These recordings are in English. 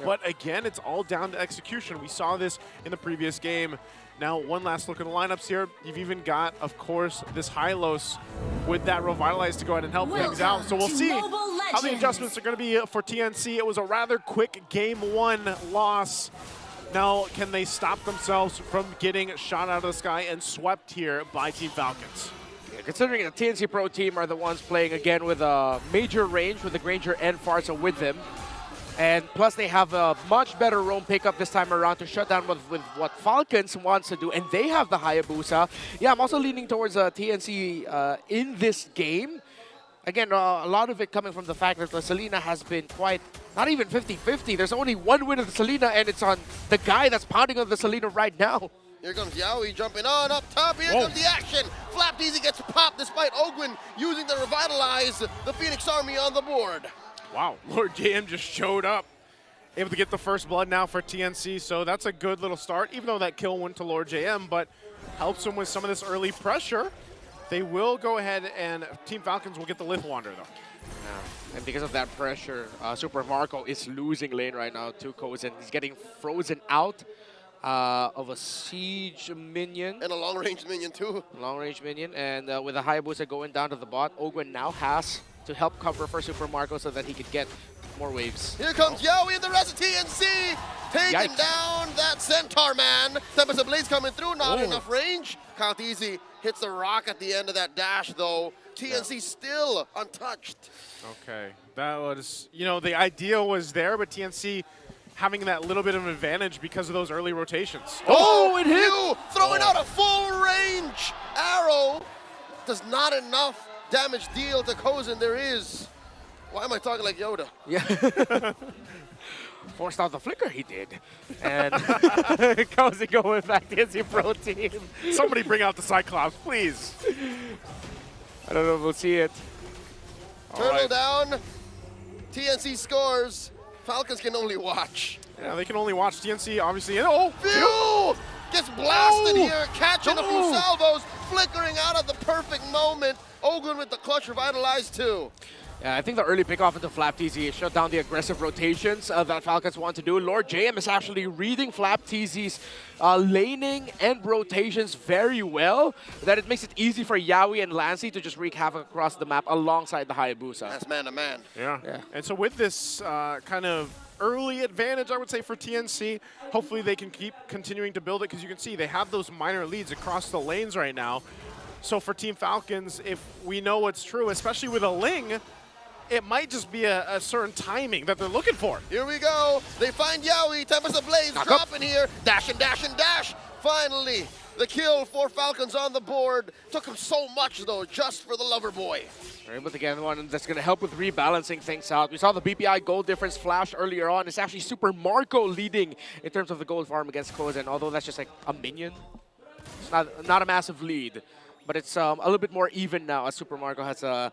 But again, it's all down to execution. We saw this in the previous game. Now, one last look at the lineups here. You've even got, of course, this Hylos with that Revitalize to go ahead and help things out. So we'll see how the adjustments are going to be for TNC. It was a rather quick Game 1 loss. Now, can they stop themselves from getting shot out of the sky and swept here by Team Falcons? Yeah, considering the TNC Pro Team are the ones playing again with a major range with the Granger and Farsa with them. And plus, they have a much better roam pickup this time around to shut down with what Falcons wants to do, and they have the Hayabusa. Yeah, I'm also leaning towards TNC in this game. Again, a lot of it coming from the fact that the Selena has been quite, not even 50-50. There's only one win of the Selena, and it's on the guy that's pounding on the Selena right now. Here comes Yaoi jumping on up top. Here comes the action. Flap Easy gets popped despite Ogwin using the Revitalize. The Phoenix Army on the board. Wow, Lord JM just showed up, able to get the first blood now for TNC, so that's a good little start, even though that kill went to Lord JM, but helps him with some of this early pressure. They will go ahead and Team Falcons will get the Lith Wander, though. Yeah. And because of that pressure, Super Marco is losing lane right now to Kozen. He's getting frozen out of a siege minion. And a long-range minion, too. Long-range minion, and with a Hayabusa going down to the bot, Ogwin now has to help cover for Super Marco so that he could get more waves. Here comes Yaoi and the rest of TNC, taking down that Centaur man. Tempest Blaze coming through, not enough range. Count Easy hits the rock at the end of that dash, though. TNC still untouched. Okay, that was, you know, the idea was there, but TNC having that little bit of an advantage because of those early rotations. Oh, it hit! Throwing out a full range arrow. Does not enough damage deal to Kozen. There is. Why am I talking like Yoda? Yeah. Forced out the flicker, he did. And Kozen going back to TNC Pro Team. Somebody bring out the Cyclops, please. I don't know if we'll see it. Turtle down. TNC scores. Falcons can only watch. Yeah, they can only watch TNC, obviously. And Phew! Gets blasted here, catching a few salvos, flickering out at the perfect moment. Ogwin with the clutch Revitalize too. Yeah, I think the early pickoff into Flap TZ shut down the aggressive rotations that Falcons want to do. Lord JM is actually reading Flap TZ's laning and rotations very well, that it makes it easy for Yaoi and Lancy to just wreak havoc across the map alongside the Hayabusa. That's man-to-man. Yeah. And so with this kind of early advantage, I would say, for TNC, hopefully they can keep continuing to build it, because you can see they have those minor leads across the lanes right now. So for Team Falcons, if we know what's true, especially with a Ling, it might just be a certain timing that they're looking for. Here we go. They find Yaoi. Tempest Blaze dropping here. Dash and dash and dash. Finally, the kill for Falcons on the board. Took him so much, though, just for the lover boy. We're able to get one that's going to help with rebalancing things out. We saw the BPI gold difference flash earlier on. It's actually Super Marco leading in terms of the gold farm against Kozen, although that's just like a minion. It's not a massive lead, but it's a little bit more even now as Super Marco has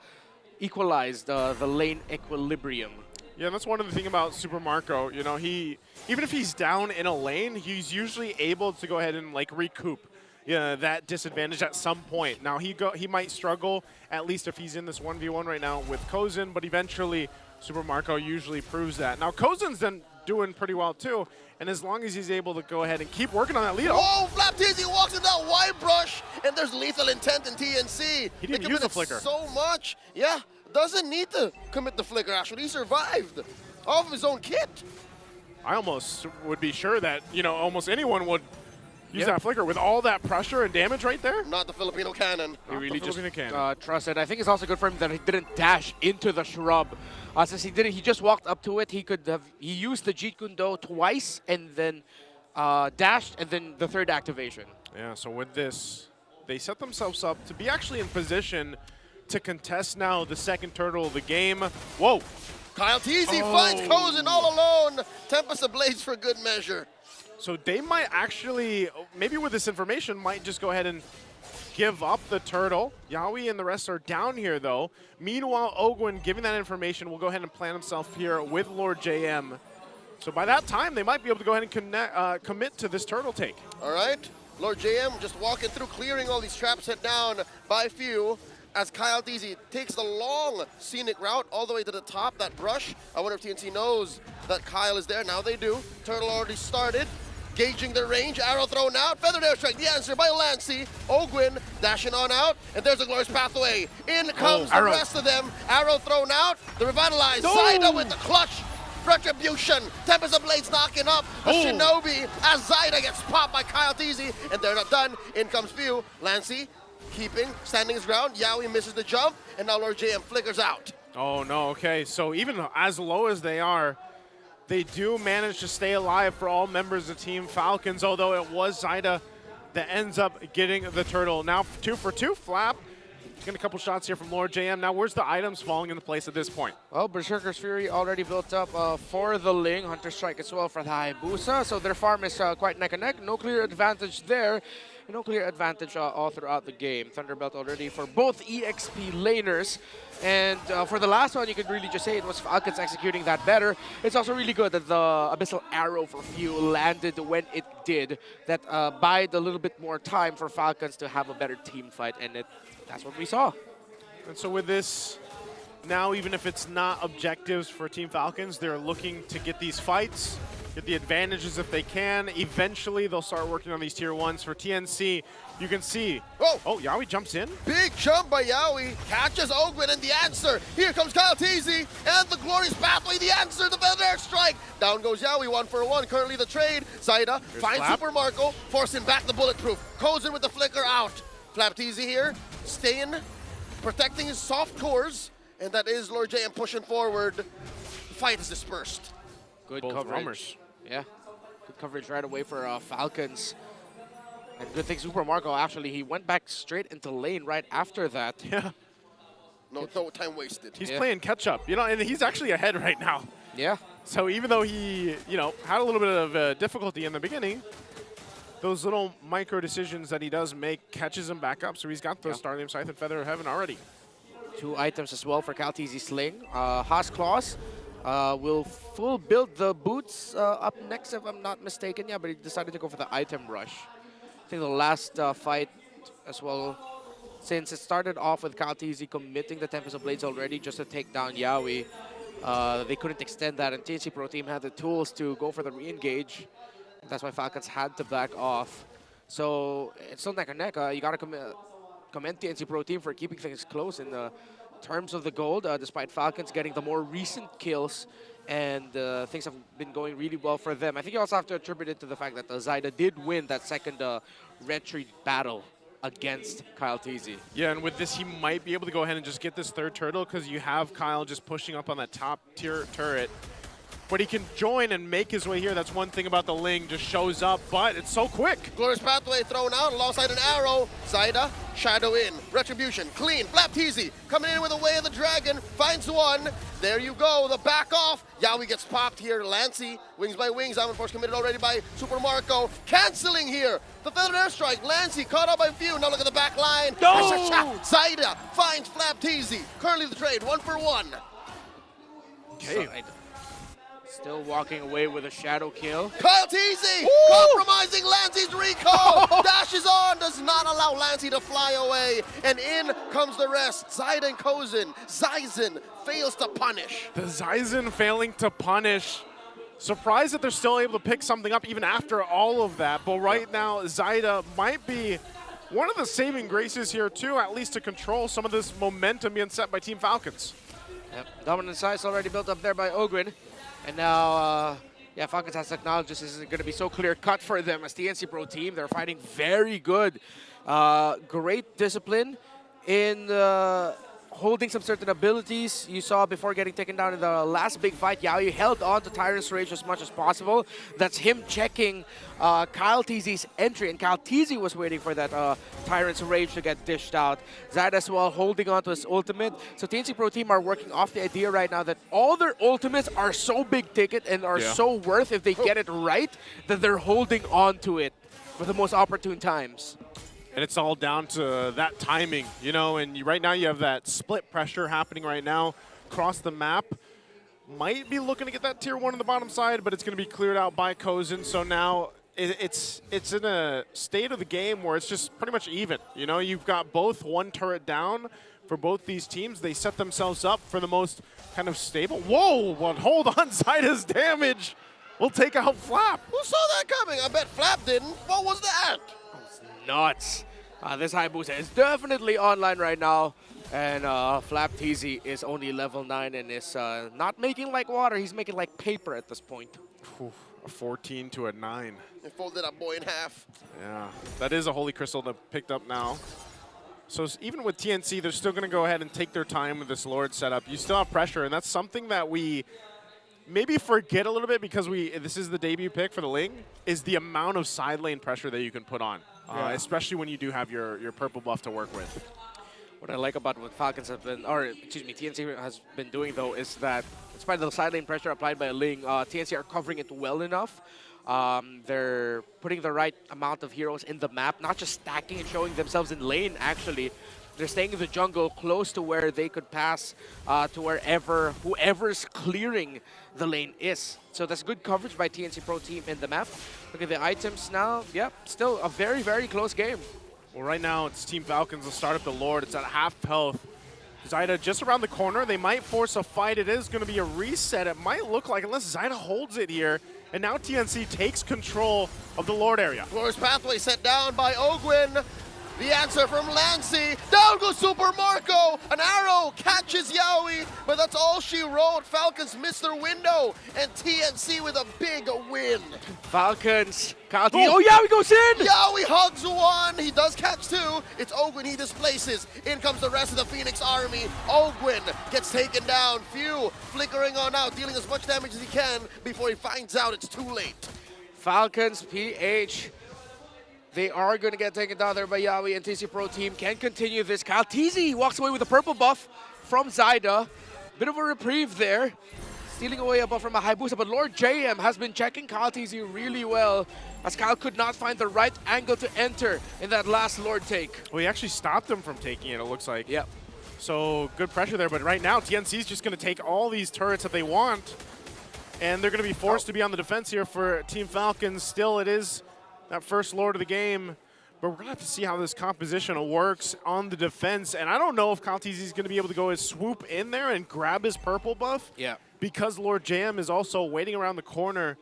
equalized the lane equilibrium. Yeah, that's one of the things about Super Marco. You know, even if he's down in a lane, he's usually able to go ahead and like recoup that disadvantage at some point. Now he might struggle, at least if he's in this 1v1 right now with Kozen, but eventually Super Marco usually proves that. Now Kozen's then doing pretty well too, and as long as he's able to go ahead and keep working on that lead. Oh, Flap TZ walks in that wide brush, and there's lethal intent in TNC. He didn't use the flicker so much. Yeah, doesn't need to commit the flicker, actually. He survived off of his own kit. I almost would be sure that, you know, almost anyone would use that flicker with all that pressure and damage right there. Not the Filipino cannon. He really just trusted. I think it's also good for him that he didn't dash into the shrub. Since he just walked up to it, he used the Jeet Kune Do twice and then dashed and then the third activation. Yeah, so with this, they set themselves up to be actually in position to contest now the second turtle of the game. Whoa. Kyle TZ finds Kozen all alone. Tempest ablaze for good measure. So they might actually, maybe with this information, might just go ahead and give up the turtle. Yaoi and the rest are down here, though. Meanwhile, Ogwin, giving that information, will go ahead and plant himself here with Lord JM. So by that time, they might be able to go ahead and commit to this turtle take. All right. Lord JM just walking through, clearing all these traps, hit down by few. as Kyle TZ takes the long scenic route all the way to the top, that brush. I wonder if TNC knows that Kyle is there. Now they do. Turtle already started. Gauging their range, arrow thrown out, feathered airstrike, the answer by Lancey. Ogwin dashing on out, and there's a glorious pathway. In comes the rest of them. Arrow thrown out, the revitalized. Zaida with the clutch. Retribution. Tempest of Blades knocking up the Shinobi as Zaida gets popped by Kyle TZ, and they're not done. In comes Few. Lancey keeping, standing his ground. Yaoi misses the jump, and now Lord JM flickers out. Oh no, okay, so even as low as they are, they do manage to stay alive for all members of Team Falcons, although it was Zaida that ends up getting the turtle. Now 2 for 2, Flap. Getting a couple shots here from Lord JM. Now where's the items falling into place at this point? Well, Berserker's Fury already built up for the Ling, Hunter Strike as well for the Hayabusa, so their farm is quite neck and neck. No clear advantage there. No clear advantage all throughout the game. Thunderbelt already for both EXP laners. And for the last one, you could really just say it was Falcons executing that better. It's also really good that the Abyssal Arrow for Few landed when it did. That bide a little bit more time for Falcons to have a better team fight, and that's what we saw. And so with this, now even if it's not objectives for Team Falcons, they're looking to get these fights, get the advantages if they can. Eventually, they'll start working on these tier 1s. For TNC, you can see, oh, Yaoi jumps in. Big jump by Yaoi, catches Ogwin, and the answer. Here comes Kyle TZ, and the glorious pathway, the answer, the feather airstrike. Down goes Yaoi, 1 for 1. Currently the trade. Zaida finds Flap. Super Marco, forcing back the bulletproof. Kozin with the flicker out. Flap TZ here, staying, protecting his soft cores, and that is Lord JM pushing forward. The fight is dispersed. Good Both coverage. roamers. Yeah, good coverage right away for Falcons. And good thing Super Marco, actually, he went back straight into lane right after that. Yeah. No time wasted. He's playing catch up, and he's actually ahead right now. Yeah. So even though he, had a little bit of difficulty in the beginning, those little micro decisions that he does make catches him back up. So he's got the Starlium Scythe and Feather of Heaven already. 2 items as well for Kyle TZ Sling. Haas Claws will full build the boots up next, if I'm not mistaken. Yeah, but he decided to go for the item rush. I think the last fight as well, since it started off with Kyle TZ committing the Tempest of Blades already just to take down Yaoi, they couldn't extend that, and TNC Pro Team had the tools to go for the re-engage. That's why Falcons had to back off. So it's still neck and neck. You got to commend TNC Pro Team for keeping things close in terms of the gold, despite Falcons getting the more recent kills, and things have been going really well for them. I think you also have to attribute it to the fact that Zaida did win that second retreat battle against Kyle TZ. Yeah, and with this, he might be able to go ahead and just get this third turtle because you have Kyle just pushing up on that top tier turret. But he can join and make his way here. That's one thing about the Ling, just shows up, but it's so quick. Glorious pathway thrown out alongside an arrow. Zaida, shadow in, retribution, clean, Flap TZ coming in with a way of the dragon, finds one. There you go, the back off. Yaoi gets popped here. Lancey, wings by wings. Iron Force committed already by Super Marco. Canceling here. The feathered airstrike. Lancey caught up by Few. Now look at the back line. No! Zaida finds Flap TZ. Currently the trade, 1 for 1. Okay. Still walking away with a shadow kill. Kyle TZ compromising Lancey's recall. Dashes on, does not allow Lancey to fly away. And in comes the rest. Zaida and Kozin. Zyzen fails to punish. The Zyzen failing to punish. Surprised that they're still able to pick something up even after all of that. But right now, Zaida might be one of the saving graces here too, at least to control some of this momentum being set by Team Falcons. Yep. Dominant size already built up there by Ogrin. And now, Falcons has to acknowledge this isn't going to be so clear-cut for them as TNC Pro Team. They're fighting very good. Great discipline in holding some certain abilities. You saw before getting taken down in the last big fight, Yaoi held on to Tyrant's Rage as much as possible. That's him checking Kyle TZ's entry, and Kyle TZ was waiting for that Tyrant's Rage to get dished out. Zaida as well holding on to his ultimate. So TNC Pro Team are working off the idea right now that all their ultimates are so big ticket and are so worth if they get it right that they're holding on to it for the most opportune times. And it's all down to that timing, and right now you have that split pressure happening right now across the map. Might be looking to get that tier 1 on the bottom side, but it's going to be cleared out by Kozin. So now it's in a state of the game where it's just pretty much even. You've got both one turret down, for both these teams. They set themselves up for the most kind of stable. Whoa, but hold on, Zyda's damage will take out Flap. Who saw that coming? I bet Flap didn't. What was that? It's nuts. This Hayabusa is definitely online right now. And Flap TZ is only level 9 and is not making like water. He's making like paper at this point. Whew, a 14 to a 9. They folded that boy in half. Yeah, that is a Holy Crystal that picked up now. So even with TNC, they're still going to go ahead and take their time with this Lord setup. You still have pressure, and that's something that we maybe forget a little bit because this is the debut pick for the Ling, is the amount of side lane pressure that you can put on, especially when you do have your purple buff to work with. What I like about what Falcons have been, or excuse me, TNC has been doing though, is that despite the side lane pressure applied by Ling, TNC are covering it well enough. They're putting the right amount of heroes in the map, not just stacking and showing themselves in lane, actually. They're staying in the jungle close to where they could pass to wherever, whoever's clearing the lane is. So that's good coverage by TNC Pro Team in the map. Look at the items now. Yep, still a very, very close game. Well, right now it's Team Falcons will start up the Lord. It's at half health. Zyda just around the corner. They might force a fight. It is going to be a reset. It might look like, unless Zyda holds it here. And now TNC takes control of the Lord area. Glorious pathway set down by Ogwin. The answer from Lancy. Down goes Super Marco. An arrow catches Yaoi, but that's all she wrote. Falcons missed their window, and TNC with a big win. Falcons. Oh, Yaoi goes in! Yaoi hugs one. He does catch two. It's Ogwin he displaces. In comes the rest of the Phoenix army. Ogwin gets taken down. Few flickering on out, dealing as much damage as he can before he finds out it's too late. Falcons PH. They are going to get taken down there by Yaoi, and TNC Pro Team can continue this. Kyle TZ walks away with a purple buff from Zyda. Bit of a reprieve there. Stealing away a buff from a Hayabusa, but Lord JM has been checking Kyle TZ really well, as Kyle could not find the right angle to enter in that last Lord take. Well, he actually stopped him from taking it, it looks like. Yep. So good pressure there, but right now TNC is just going to take all these turrets that they want, and they're going to be forced to be on the defense here for Team Falcons. Still, it is that first Lord of the game, but we're going to have to see how this composition works on the defense. And I don't know if Kyle TZ is going to be able to go and swoop in there and grab his purple buff. Yeah. Because Lord JM is also waiting around the corner,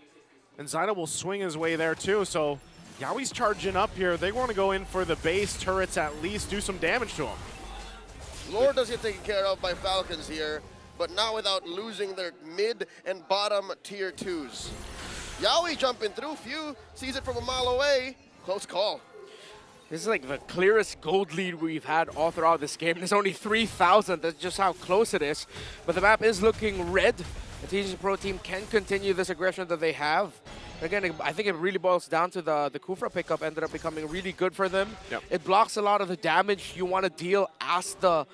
and Zyda will swing his way there too. So Yaoi's charging up here. They want to go in for the base turrets, at least do some damage to him. Lord does get taken care of by Falcons here, but not without losing their mid and bottom tier 2s. Yaoi jumping through, Few sees it from a mile away. Close call. This is like the clearest gold lead we've had all throughout this game. There's only 3,000. That's just how close it is. But the map is looking red. The TNC Pro Team can continue this aggression that they have. Again, I think it really boils down to the Kufra pickup ended up becoming really good for them. Yep. It blocks a lot of the damage you want to deal as the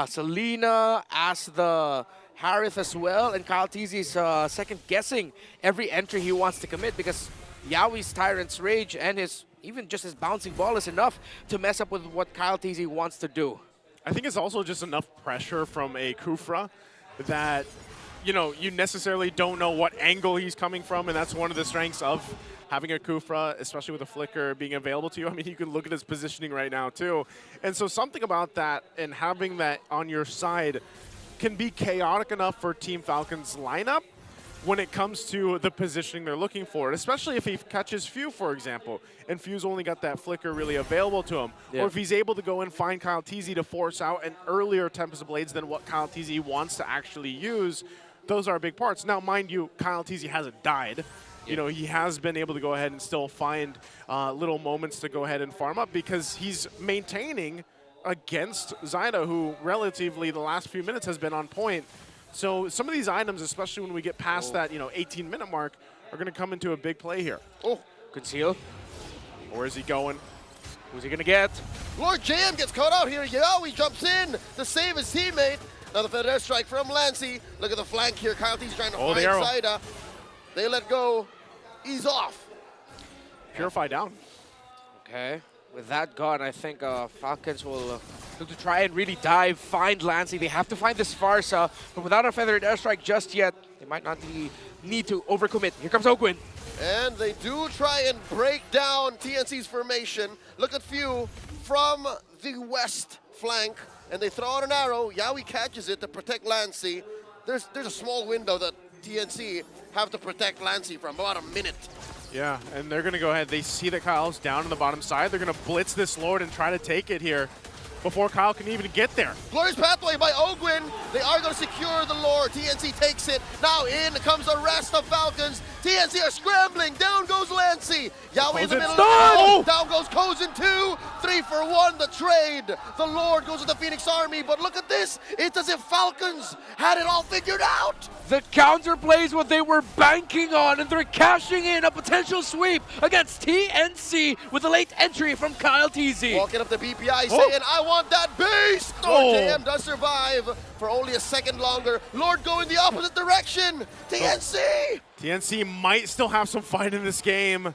Selena, as the Harith as well, and Kyle TZ is second-guessing every entry he wants to commit, because Yaoi's Tyrant's Rage and even just his bouncing ball is enough to mess up with what Kyle TZ wants to do. I think it's also just enough pressure from a Kufra that, you know, you necessarily don't know what angle he's coming from, and that's one of the strengths of having a Kufra, especially with a flicker being available to you. I mean, you can look at his positioning right now too. And so something about that and having that on your side can be chaotic enough for Team Falcons lineup when it comes to the positioning they're looking for, especially if he catches Few, for example, and Few's only got that flicker really available to him. Yeah. Or if he's able to go and find Kyle TZ to force out an earlier Tempest of Blades than what Kyle TZ wants to actually use, those are big parts. Now, mind you, Kyle TZ hasn't died. You know, he has been able to go ahead and still find little moments to go ahead and farm up, because he's maintaining against Zyda, who relatively the last few minutes has been on point. So some of these items, especially when we get past that, 18-minute mark, are going to come into a big play here. Oh, conceal. Where is he going? Who's he going to get? Lord JM gets caught out here. Yaoi jumps in to save his teammate. Another feather airstrike from Lancy. Look at the flank here. Kyle TZ trying to find Zyda. They let go. Ease off. Purify down. Okay. With that gone, I think Falcons will look to try and really find Lancy. They have to find this Farsa, but without a feathered airstrike just yet, they might not need to overcommit. Here comes Ogwin. And they do try and break down TNC's formation. Look at Few from the west flank, and they throw out an arrow. Yawi catches it to protect Lancy. There's a small window that TNC have to protect Lancy from, about a minute. Yeah, and they're going to go ahead. They see that Kyle's down on the bottom side. They're going to blitz this Lord and try to take it here before Kyle can even get there. Glorious pathway by Ogwin. They are going to secure the Lord. TNC takes it. Now in comes the rest of Falcons. TNC are scrambling. Down goes Lancy. Yawi in the middle. Oh! Down goes Kozin 2. 3 for 1, the trade. The Lord goes to the Phoenix Army. But look at this. It's as if Falcons had it all figured out. The counter plays what they were banking on, and they're cashing in a potential sweep against TNC with a late entry from Kyle TZ. Walking up the BPI saying, I want that base! Lord JM does survive for only a second longer. Lord going the opposite direction. TNC! TNC might still have some fight in this game.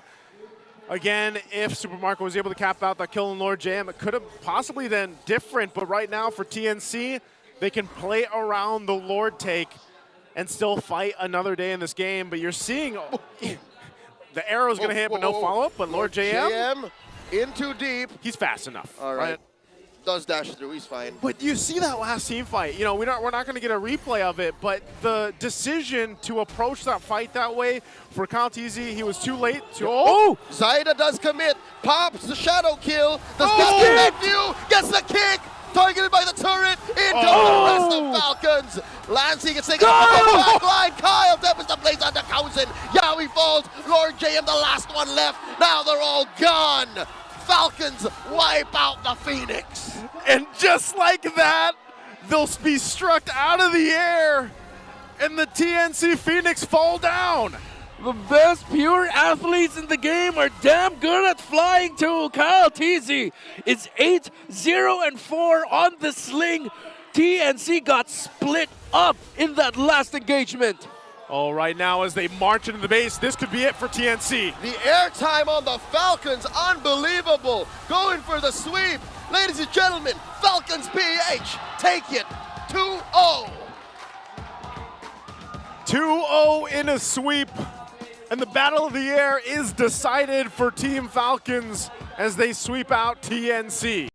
Again, if Super Marco was able to cap out that kill on Lord JM, it could have possibly been different. But right now for TNC, they can play around the Lord take and still fight another day in this game. But you're seeing the arrow's going to hit, but no follow-up. But Lord JM in too deep. He's fast enough. All right. Does dash through, he's fine. But you see that last team fight. You know, we're not going to get a replay of it, but the decision to approach that fight that way for Kyle TZ, he was too late. Zaida does commit, pops the shadow kill. Does nephew gets the kick. Targeted by the turret into the rest of Falcons. Lancy gets taken up on the back line. Kyle deposits the blaze onto Kozin. Yawi falls. Lord JM, the last one left. Now they're all gone. Falcons wipe out the Phoenix. And just like that, they'll be struck out of the air, and the TNC Phoenix fall down. The best pure athletes in the game are damn good at flying too. Kyle TZ is 8-0-4 on the sling. TNC got split up in that last engagement. Oh, right now as they march into the base, this could be it for TNC. The airtime on the Falcons, unbelievable. Going for the sweep. Ladies and gentlemen, Falcons PH take it 2-0. 2-0 in a sweep. And the Battle of the Air is decided for Team Falcons as they sweep out TNC.